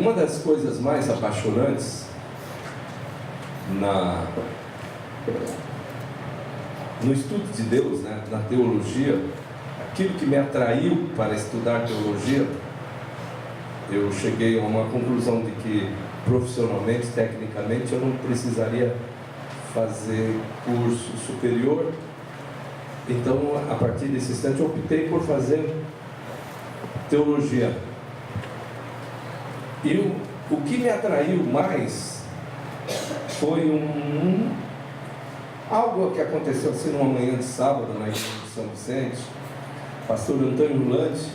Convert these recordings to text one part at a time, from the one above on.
Uma das coisas mais apaixonantes no estudo de Deus, né, na teologia, aquilo que me atraiu para estudar teologia, eu cheguei a uma conclusão de que profissionalmente, tecnicamente, eu não precisaria fazer curso superior. Então, a partir desse instante, eu optei por fazer teologia. E o que me atraiu mais foi algo que aconteceu assim numa manhã de sábado na igreja de São Vicente. Pastor Antônio Lante,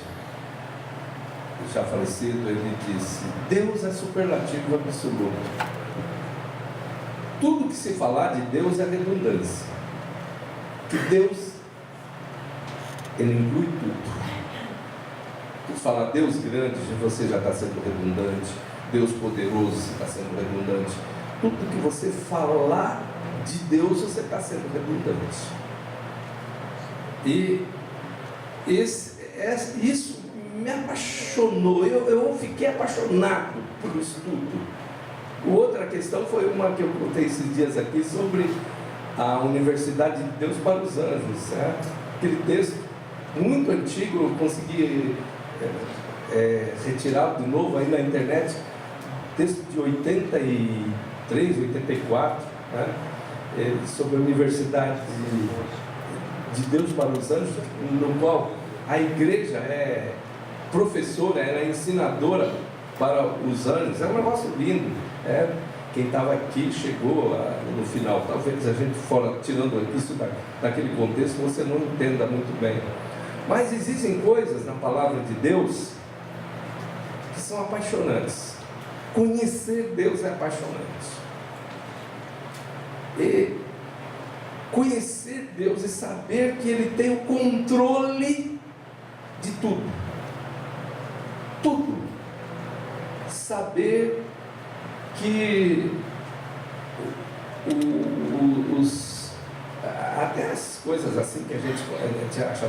já falecido, ele disse: Deus é superlativo absoluto. Tudo que se falar de Deus é redundância. Que Deus, ele inclui tudo. Se falar Deus grande, você já está sendo redundante. Deus poderoso, você está sendo redundante. Tudo que você falar de Deus, você está sendo redundante. E isso me apaixonou. Eu fiquei apaixonado por isso tudo. Outra questão foi uma que eu contei esses dias aqui sobre a Universidade de Deus para os Anjos, certo? Aquele texto muito antigo, eu consegui retirado de novo aí na internet, texto de 83, 84, né? Sobre a Universidade de Deus para os Anjos, no qual a igreja é professora, ela é ensinadora para os anjos. É um negócio lindo. Quem estava aqui chegou no final. Talvez a gente fora, tirando isso daquele contexto, você não entenda muito bem. Mas existem coisas na palavra de Deus que são apaixonantes. Conhecer Deus é apaixonante. E conhecer Deus e saber que Ele tem o controle de tudo. Tudo. Saber que até as coisas assim que a gente acha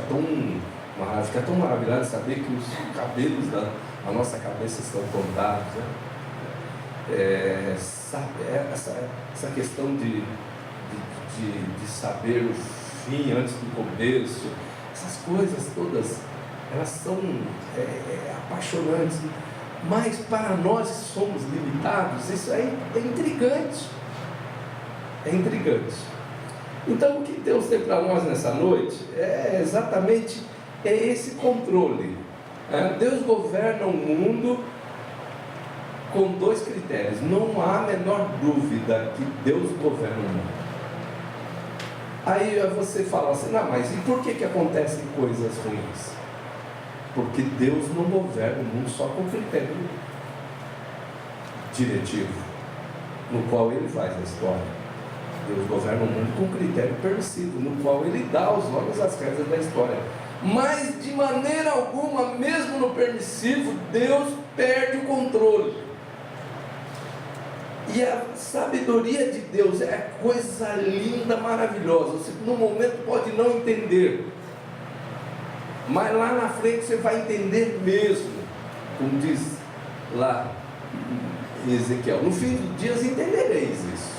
fica tão maravilhado de saber que os cabelos da nossa cabeça estão contados, né? Essa questão de saber o fim antes do começo, essas coisas todas, elas são apaixonantes. Mas para nós que somos limitados, isso é intrigante. É intrigante. Então o que Deus tem para nós nessa noite é exatamente esse controle. Deus governa o mundo com dois critérios. Não há a menor dúvida que Deus governa o mundo. Aí você fala assim: não, mas e por que acontecem coisas ruins? Porque Deus não governa o mundo só com critério diretivo, no qual Ele faz a história. Deus governa o mundo com critério permissivo, no qual Ele dá os nomes às casas da história. Mas de maneira alguma, mesmo no permissivo, Deus perde o controle. E a sabedoria de Deus é coisa linda, maravilhosa. Você no momento pode não entender, mas lá na frente você vai entender mesmo, como diz lá em Ezequiel: no fim dos dias entendereis isso.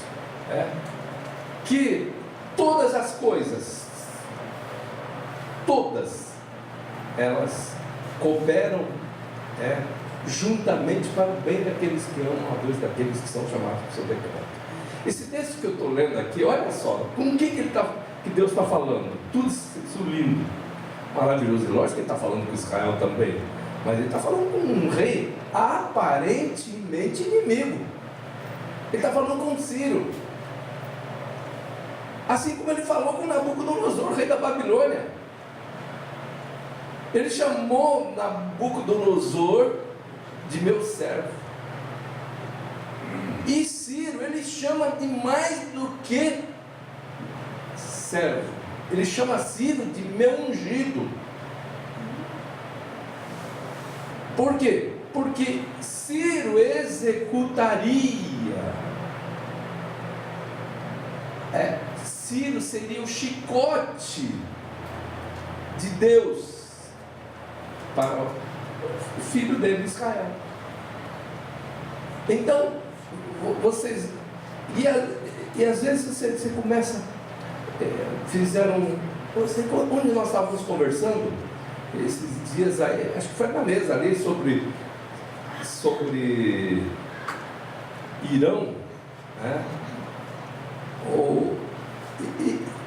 Que todas as coisas, todas elas cooperam juntamente para o bem daqueles que amam a Deus, daqueles que são chamados por seu decreto. Esse texto que eu estou lendo aqui, olha só, com que Deus está falando? Tudo isso lindo, maravilhoso. E lógico que Ele está falando com Israel também, mas Ele está falando com um rei aparentemente inimigo. Ele está falando com Ciro, assim como Ele falou com Nabucodonosor, rei da Babilônia. Ele chamou Nabucodonosor de meu servo. E Ciro, Ele chama de mais do que servo. Ele chama Ciro de meu ungido. Por quê? Porque Ciro executaria. Ciro seria o chicote de Deus para o filho dele, Israel. Então, vocês... E às vezes você começa... onde nós estávamos conversando esses dias aí, acho que foi na mesa ali, sobre Irão, né?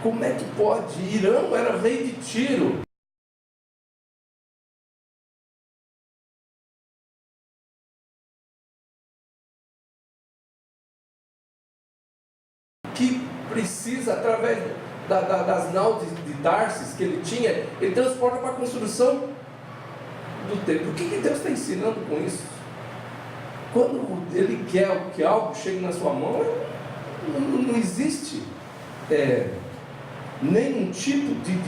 Como é que pode? Irão era rei de Tiro. Que precisa, através das naus de Tarsis que ele tinha, ele transporta para a construção do templo. O que Deus está ensinando com isso? Quando ele quer que algo chegue na sua mão, não existe nenhum tipo de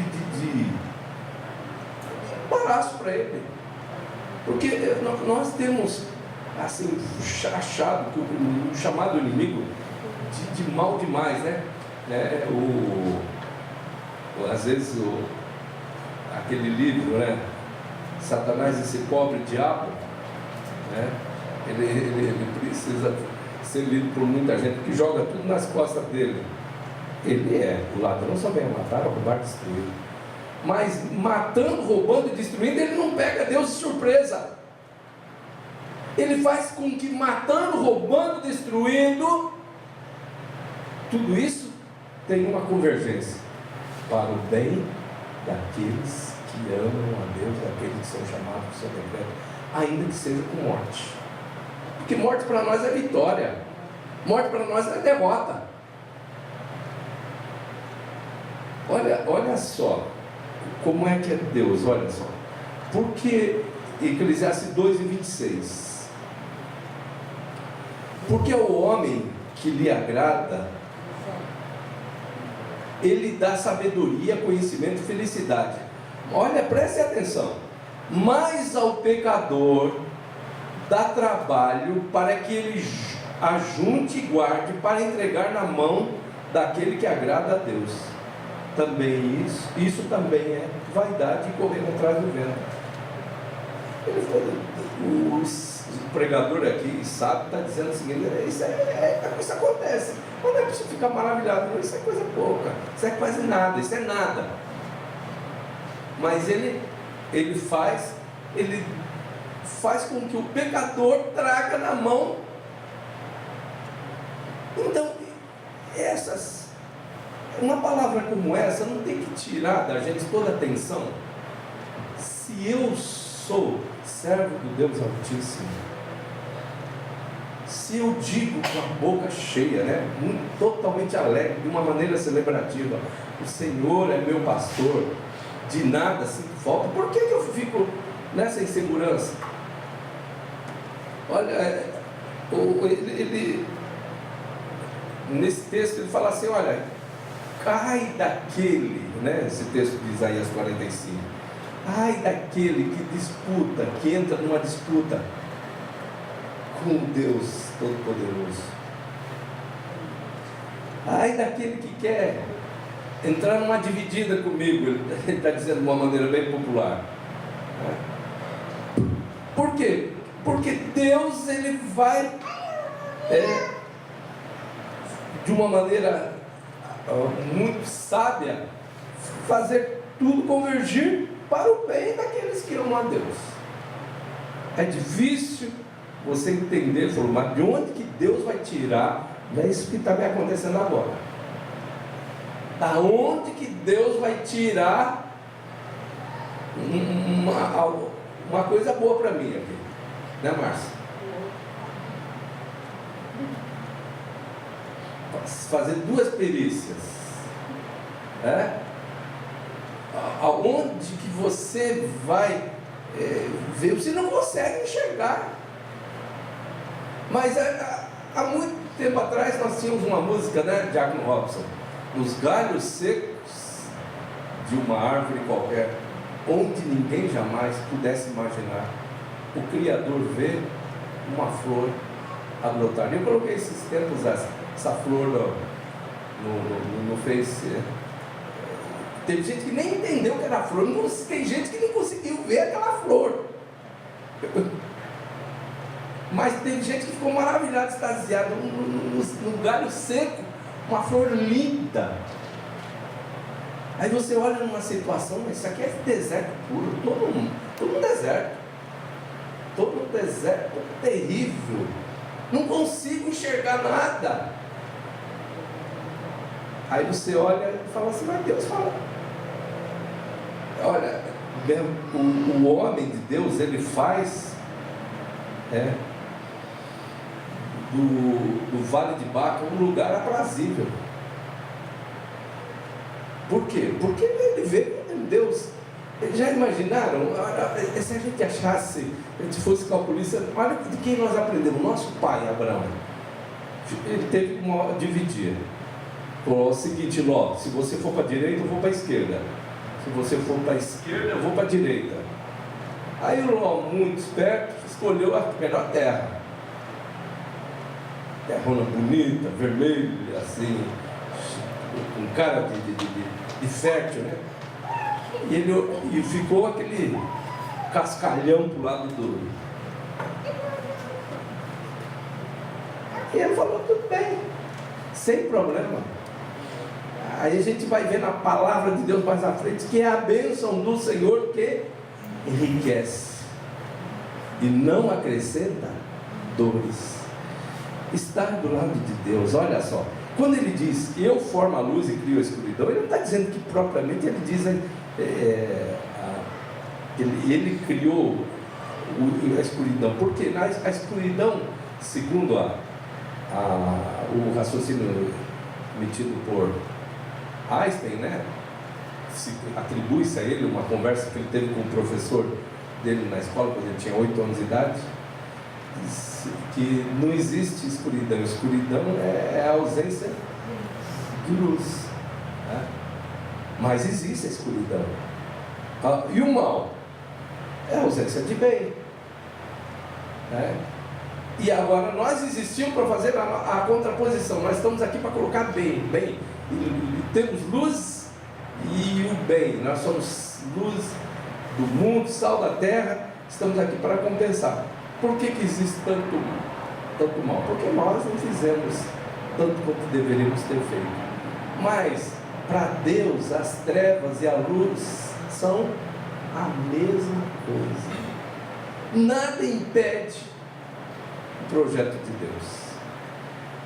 embaraço para ele. Porque nós temos assim, achado que o chamado inimigo de mal demais, né? Às vezes aquele livro, né? Satanás, esse pobre diabo, né? Ele precisa ser lido por muita gente que joga tudo nas costas dele. Ele o ladrão só vem matar, roubar, destruir. Mas matando, roubando e destruindo, ele não pega Deus de surpresa. Ele faz com que matando, roubando, destruindo, tudo isso tem uma convergência para o bem daqueles que amam a Deus, daqueles que são chamados do seu decreto, ainda que seja com morte. Porque morte para nós é vitória, morte para nós é derrota. Olha só como é que é Deus, olha só. Porque Eclesiastes 2:26. Porque ao homem que lhe agrada, ele dá sabedoria, conhecimento e felicidade. Olha, preste atenção. Mas ao pecador dá trabalho para que ele ajunte e guarde para entregar na mão daquele que agrada a Deus. Também isso também é vaidade e correr atrás do vento. O pregador aqui sabe, está dizendo o seguinte: isso acontece, não é preciso ficar maravilhado, isso é coisa pouca, isso é quase nada, isso é nada. Mas ele faz com que o pecador traga na mão. Então, uma palavra como essa não tem que tirar da gente toda a atenção. Se eu sou servo do Deus Altíssimo, se eu digo com a boca cheia, né, totalmente alegre, de uma maneira celebrativa, o Senhor é meu pastor, de nada sinto falta, por que eu fico nessa insegurança? Olha, nesse texto ele fala assim: olha, ai daquele, né, esse texto de Isaías 45, ai daquele que disputa, que entra numa disputa com Deus Todo-Poderoso. Ai daquele que quer entrar numa dividida comigo, ele está dizendo de uma maneira bem popular. Por quê? Porque Deus, ele vai de uma maneira muito sábia fazer tudo convergir para o bem daqueles que amam a Deus. É difícil você entender, mas de onde que Deus vai tirar? É isso que está me acontecendo agora. Da onde que Deus vai tirar uma coisa boa para mim aqui, né, Márcia? Fazer duas perícias, aonde que você vai ver? Você não consegue enxergar. Mas há muito tempo atrás nós tínhamos uma música, né, de Diácono Robson: nos galhos secos de uma árvore qualquer, onde ninguém jamais pudesse imaginar, o Criador vê uma flor a brotar. Eu coloquei esses tempos essa flor no Face. Teve gente que nem entendeu que era flor, tem gente que não conseguiu ver aquela flor. Mas tem gente que ficou maravilhada, extasiada, no galho seco, uma flor linda. Aí você olha numa situação, mas isso aqui é deserto puro, todo um deserto. Todo um deserto terrível. Não consigo enxergar nada. Aí você olha e fala assim, mas Deus fala. Olha, o homem de Deus, ele faz do Vale de Baca um lugar aprazível. Por quê? Porque ele vê em Deus. Já imaginaram? Se a gente achasse, a gente fosse calculista, olha de quem nós aprendemos. Nosso pai, Abraão, ele teve que dividir. Falou o seguinte, Ló, se você for para a direita, eu vou para a esquerda. Se você for para a esquerda, eu vou para a direita. Aí o Ló, muito esperto, escolheu a melhor terra. Terrona bonita, vermelha, assim, com cara de fértil, né? E ficou aquele cascalhão pro lado do. E ele falou, tudo bem, sem problema. Aí a gente vai ver na palavra de Deus mais à frente que é a bênção do Senhor que enriquece e não acrescenta dores. Estar do lado de Deus, olha só, quando ele diz que eu formo a luz e crio a escuridão, ele não está dizendo que propriamente ele diz ele criou a escuridão, porque a escuridão, segundo o raciocínio emitido por Einstein, né, atribui-se a ele uma conversa que ele teve com o professor dele na escola, quando ele tinha 8 anos de idade, que não existe escuridão. Escuridão é a ausência de luz, né? Mas existe a escuridão. E o mal é a ausência de bem, né? E agora nós existimos para fazer a contraposição. Nós estamos aqui para colocar bem. E temos luz e o bem. Nós somos luz do mundo, sal da terra. Estamos aqui para compensar. Por que existe tanto mal? Porque nós não fizemos tanto quanto deveríamos ter feito. Mas para Deus as trevas e a luz são a mesma coisa. Nada impede o projeto de Deus.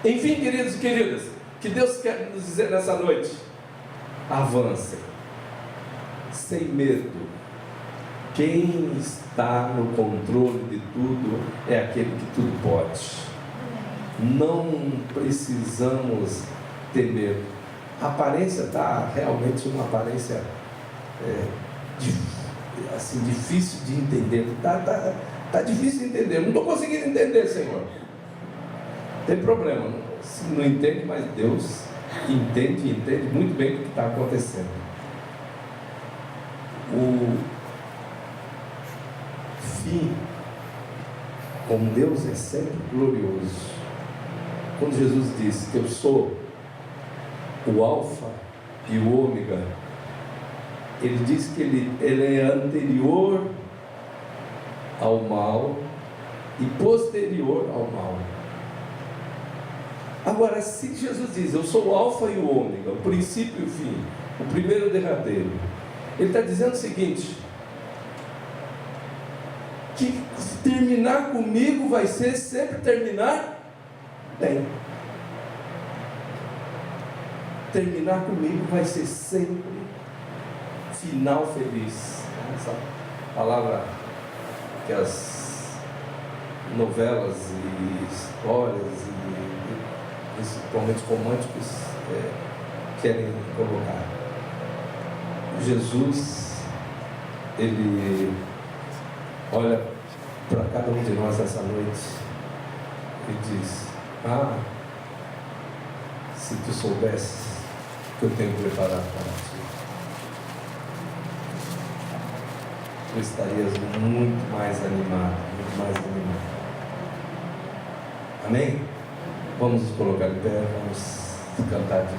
Enfim, queridos e queridas, que Deus quer nos dizer nessa noite: avancem, sem medo. Quem está no controle de tudo é aquele que tudo pode. Não precisamos temer. A aparência está realmente uma aparência assim, difícil de entender. Está difícil de entender. Não estou conseguindo entender, Senhor. Tem problema. Não entende, mas Deus entende muito bem o que está acontecendo. O fim com Deus é sempre glorioso. Quando Jesus disse que eu sou o alfa e o ômega, ele diz que ele é anterior ao mal e posterior ao mal. Agora, se Jesus diz eu sou o alfa e o ômega, o princípio e o fim, o primeiro e o derradeiro, ele está dizendo o seguinte: que terminar comigo vai ser sempre terminar bem. Terminar comigo vai ser sempre final feliz. Essa palavra que as novelas e histórias e principalmente românticos querem colocar. Jesus, ele olha para cada um de nós essa noite e diz: se tu soubesses o que eu tenho preparado para ti, tu estarias muito mais animado, muito mais animado. Amém? Vamos nos colocar em pé, vamos cantar aqui.